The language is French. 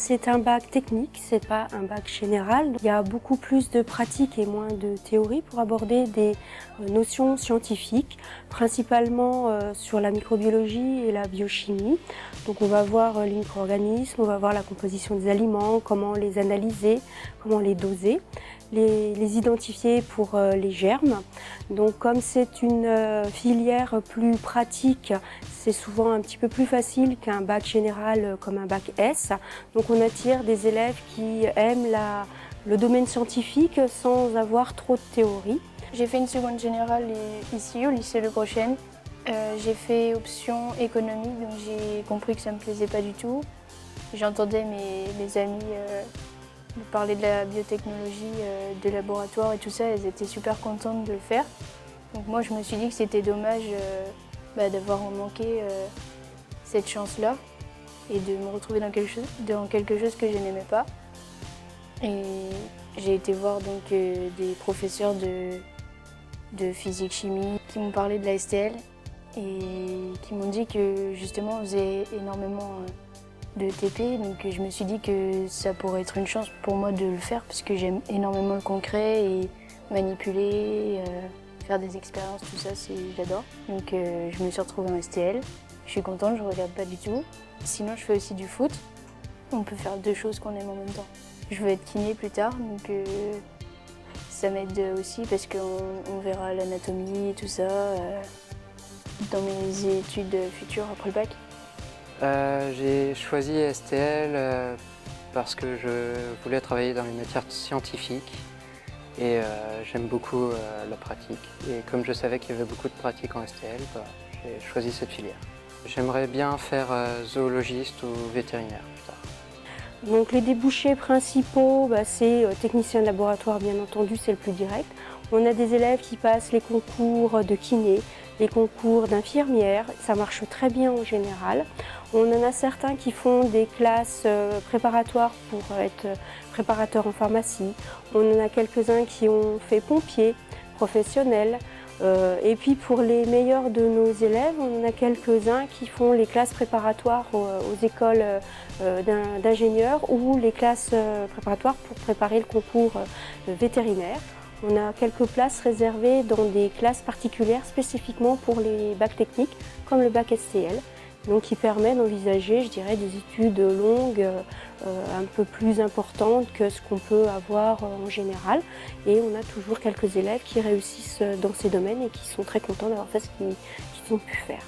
c'est un bac technique, c'est pas un bac général. Il y a beaucoup plus de pratique et moins de théorie pour aborder des notions scientifiques, principalement sur la microbiologie et la biochimie. Donc on va voir les micro-organismes, on va voir la composition des aliments, comment les analyser, comment les doser, les identifier pour les germes. Donc comme c'est une filière plus pratique, c'est souvent un petit peu plus facile qu'un bac général comme un bac S. Donc on attire des élèves qui aiment le domaine scientifique sans avoir trop de théorie. J'ai fait une seconde générale ici au lycée Le Prochaine. J'ai fait option économique, donc j'ai compris que ça me plaisait pas du tout. J'entendais mes amis me parler de la biotechnologie, des laboratoires et tout ça, elles étaient super contentes de le faire. Donc moi je me suis dit que c'était dommage d'avoir manqué cette chance-là et de me retrouver dans quelque chose que je n'aimais pas. Et j'ai été voir donc des professeurs de physique-chimie qui m'ont parlé de la STL et qui m'ont dit que justement on faisait énormément de TP, donc je me suis dit que ça pourrait être une chance pour moi de le faire parce que j'aime énormément le concret et manipuler, faire des expériences, tout ça, j'adore. Donc je me suis retrouvée en STL, je suis contente, je regarde pas du tout. Sinon je fais aussi du foot, on peut faire deux choses qu'on aime en même temps. Je veux être kiné plus tard, donc ça m'aide aussi parce qu'on verra l'anatomie et tout ça dans mes études futures après le bac. J'ai choisi STL parce que je voulais travailler dans les matières scientifiques et j'aime beaucoup la pratique. Et comme je savais qu'il y avait beaucoup de pratique en STL, j'ai choisi cette filière. J'aimerais bien faire zoologiste ou vétérinaire plus tard. Donc les débouchés principaux, c'est technicien de laboratoire, bien entendu, c'est le plus direct. On a des élèves qui passent les concours de kiné, les concours d'infirmière, ça marche très bien en général. On en a certains qui font des classes préparatoires pour être préparateurs en pharmacie. On en a quelques-uns qui ont fait pompier, professionnel. Et puis pour les meilleurs de nos élèves, on en a quelques-uns qui font les classes préparatoires aux écoles d'ingénieurs ou les classes préparatoires pour préparer le concours vétérinaire. On a quelques places réservées dans des classes particulières spécifiquement pour les bacs techniques, comme le bac STL, donc qui permet d'envisager, je dirais, des études longues, un peu plus importantes que ce qu'on peut avoir en général. Et on a toujours quelques élèves qui réussissent dans ces domaines et qui sont très contents d'avoir fait ce qu'ils ont pu faire.